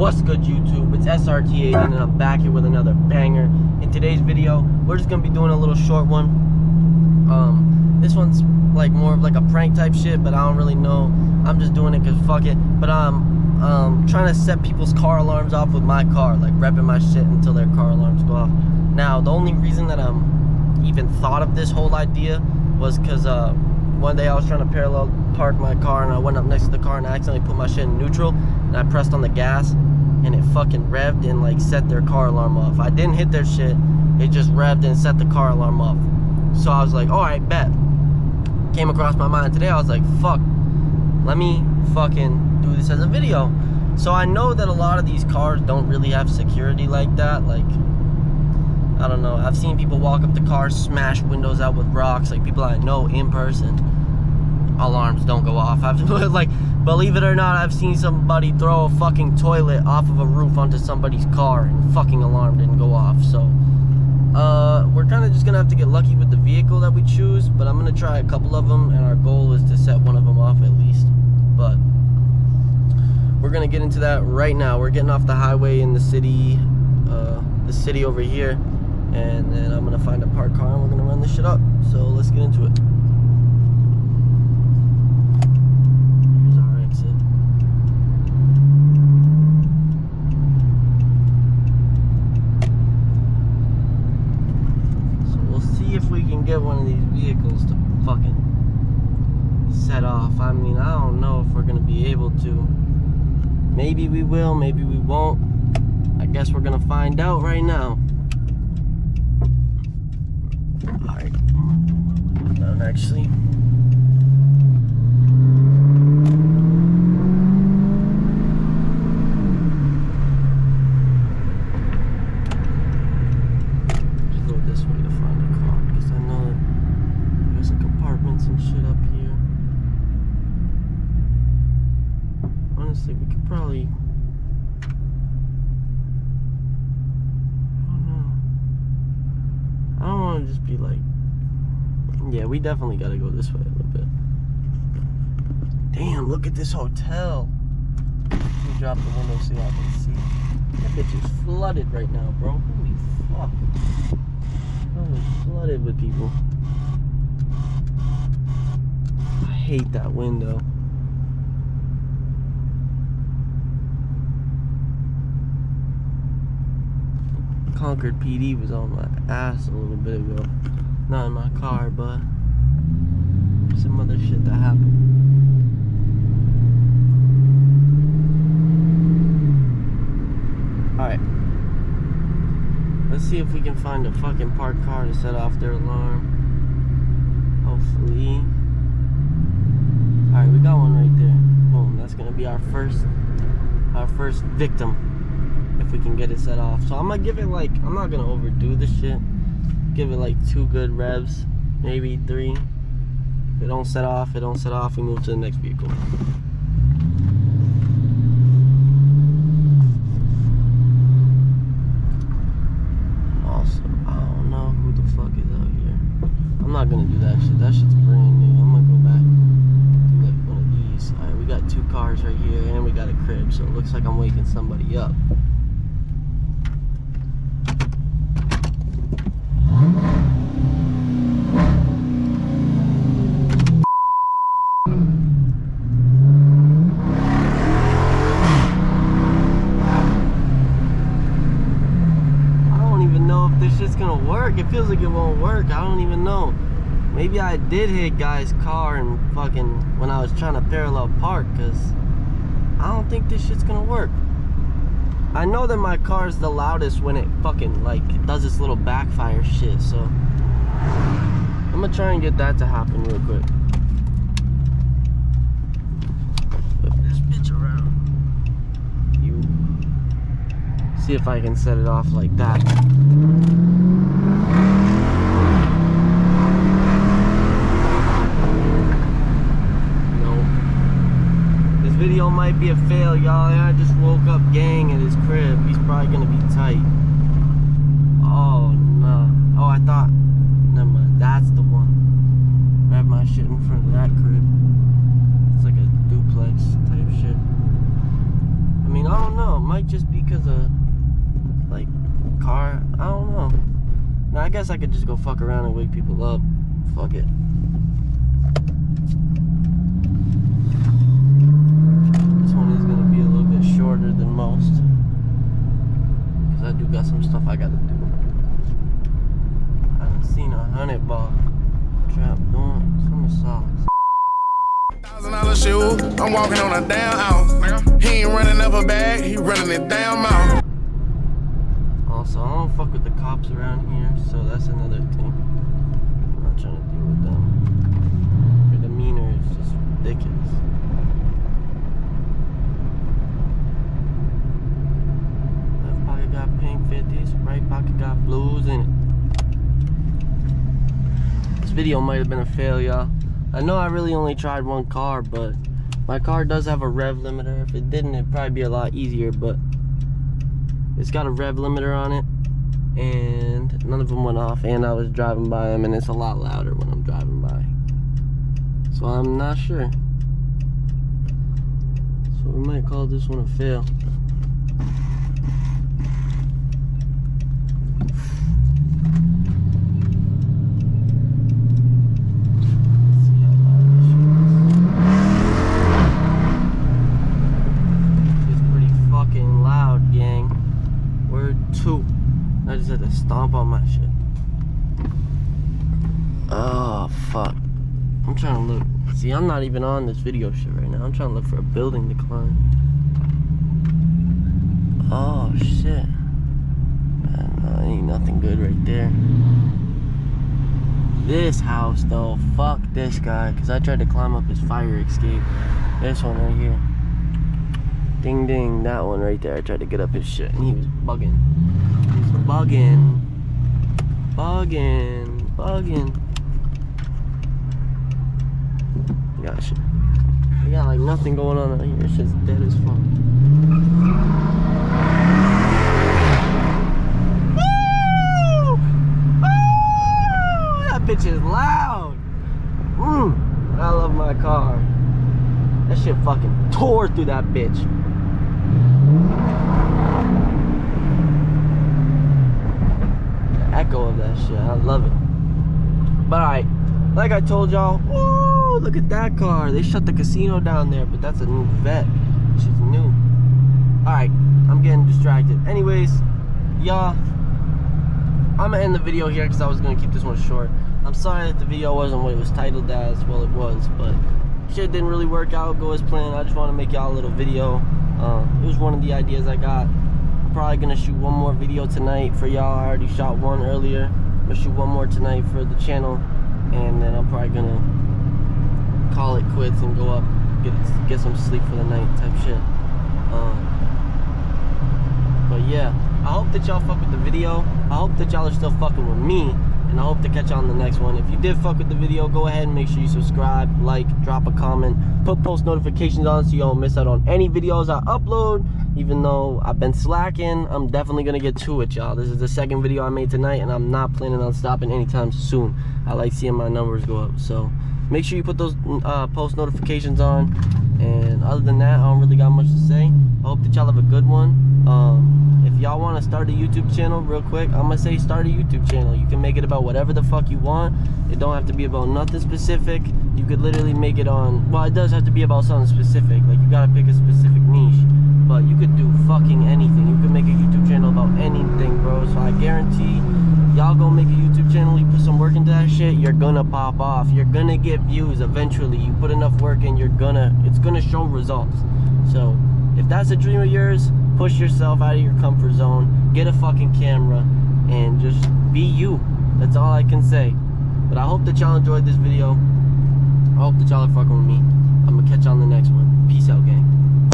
What's good, YouTube? It's SRT Aidann, and I'm back here with another banger. In today's video, we're just gonna be doing a little short one. This one's like more of like a prank type shit, but I don't really know. I'm just doing it cause fuck it. But I'm trying to set people's car alarms off with my car, like repping my shit until their car alarms go off. Now, the only reason that I'm even thought of this whole idea was cause one day I was trying to parallel park my car, and I went up next to the car and I accidentally put my shit in neutral, and I pressed on the gas and it fucking revved and like set their car alarm off. I didn't hit their shit, it just revved and set the car alarm off. So I was like, alright, bet. Came across my mind today, I was like, fuck, let me fucking do this as a video. So I know that a lot of these cars don't really have security like that. Like, I don't know, I've seen people walk up to cars, smash windows out with rocks, like people I know in person. Alarms don't go off. I've like, believe it or not, I've seen somebody throw a fucking toilet off of a roof onto somebody's car and fucking alarm didn't go off. So we're kind of just gonna have to get lucky with the vehicle that we choose, but I'm gonna try a couple of them, and our goal is to set one of them off at least. But we're gonna get into that right now. We're getting off the highway in the city over here, and then I'm gonna find a parked car and we're gonna run this shit up. So let's get into it. Here's our exit. So we'll see if we can get one of these vehicles to fucking set off. I mean, I don't know if we're gonna be able to. Maybe we will, maybe we won't. I guess we're gonna find out right now. Alright. Down actually. Just go this way to find a car, because I know that there's like apartments and shit up here. Honestly, we could probably, I don't want to just be like, yeah, we definitely got to go this way a little bit. Damn, look at this hotel. Let me drop the window so y'all can see. That bitch is flooded right now, bro. Holy fuck. Holy, flooded with people. I hate that window. Concord PD was on my ass a little bit ago. Not in my car, but some other shit that happened. Alright. Let's see if we can find a fucking parked car to set off their alarm. Hopefully. Alright, we got one right there. Boom, that's gonna be our first victim. If we can get it set off. So I'm gonna give it like, I'm not gonna overdo this shit. Give it like 2 good revs, maybe 3. If it don't set off, it don't set off, we move to the next vehicle. Also, I don't know who the fuck is out here. I'm not gonna do that shit. That shit's brand new. I'm gonna go back and do like one of these. Alright, we got 2 cars right here, and we got a crib, so it looks like I'm waking somebody up. It feels like it won't work. I don't even know. Maybe I did hit guy's car and fucking when I was trying to parallel park, because I don't think this shit's gonna work. I know that my car is the loudest when it fucking like does this little backfire shit, so I'm gonna try and get that to happen real quick. Flip this bitch around. See if I can set it off like that. Video might be a fail, y'all. I just woke up gang at his crib. He's probably gonna be tight. Oh no. Oh, I thought, never mind, that's the one. I have my shit in front of that crib. It's like a duplex type shit. I don't know. It might just be because of, like, car. I don't know. Now, I guess I could just go fuck around and wake people up. Fuck it. This one is gonna be a little bit shorter than most. Because I do got some stuff I gotta do. I done seen 100 ball trap doing some sauce. $1,000 shoe, I'm walking on a damn out. He ain't running up a bag, he running it down mouth. Also, I don't fuck with the cops around here, so that's another thing. I'm not trying to deal with them. Their demeanor is just ridiculous. Left pocket got pink 50s, right pocket got blues in it. This video might have been a fail, y'all. I know I really only tried one car, but my car does have a rev limiter. If it didn't, it'd probably be a lot easier, but it's got a rev limiter on it, and none of them went off, and I was driving by them, and it's a lot louder when I'm driving by. So I'm not sure. So we might call this one a fail. I just had to stomp on my shit. Oh, fuck. I'm trying to look. See, I'm not even on this video shit right now. I'm trying to look for a building to climb. Oh, shit. Man, no, ain't nothing good right there. This house, though. Fuck this guy. Because I tried to climb up his fire escape. This one right here. Ding, ding. That one right there. I tried to get up his shit, and he was bugging. Bugging. Gosh. We got like nothing going on out here. It's just dead as fuck. Woo! Woo! That bitch is loud. I love my car. That shit fucking tore through that bitch. Echo of that shit, I love it. But alright, like I told y'all, woo, look at that car. They shut the casino down there, but that's a new vet. She's new. Alright, I'm getting distracted. Anyways, y'all, I'm gonna end the video here because I was gonna keep this one short. I'm sorry that the video wasn't what it was titled as. Well, it was, but shit didn't really work out, go as planned. I just want to make y'all a little video. It was one of the ideas I got. Probably gonna shoot one more video tonight for y'all. I already shot one earlier. I'm gonna shoot one more tonight for the channel, and then I'm probably gonna call it quits and go up, get some sleep for the night type shit. But yeah, I hope that y'all fuck with the video. I hope that y'all are still fucking with me, and I hope to catch y'all on the next one. If you did fuck with the video, go ahead and make sure you subscribe, like, drop a comment, put post notifications on so you don't miss out on any videos I upload. Even though I've been slacking, I'm definitely gonna get to it, y'all. This is the second video I made tonight, and I'm not planning on stopping anytime soon. I like seeing my numbers go up, so make sure you put those post notifications on. And other than that, I don't really got much to say. I hope that y'all have a good one. If y'all want to start a YouTube channel real quick, I'm gonna say start a YouTube channel. You can make it about whatever the fuck you want. It don't have to be about nothing specific. You could literally make it on, well, it does have to be about something specific. Like, you gotta pick a specific niche. But you could do fucking anything. You could make a YouTube channel about anything, bro. So I guarantee y'all go make a YouTube channel, you put some work into that shit, you're gonna pop off. You're gonna get views eventually. You put enough work in, it's gonna show results. So if that's a dream of yours, push yourself out of your comfort zone, get a fucking camera, and just be you. That's all I can say. But I hope that y'all enjoyed this video. I hope that y'all are fucking with me. I'm gonna catch y'all on the next one. Peace out, gang.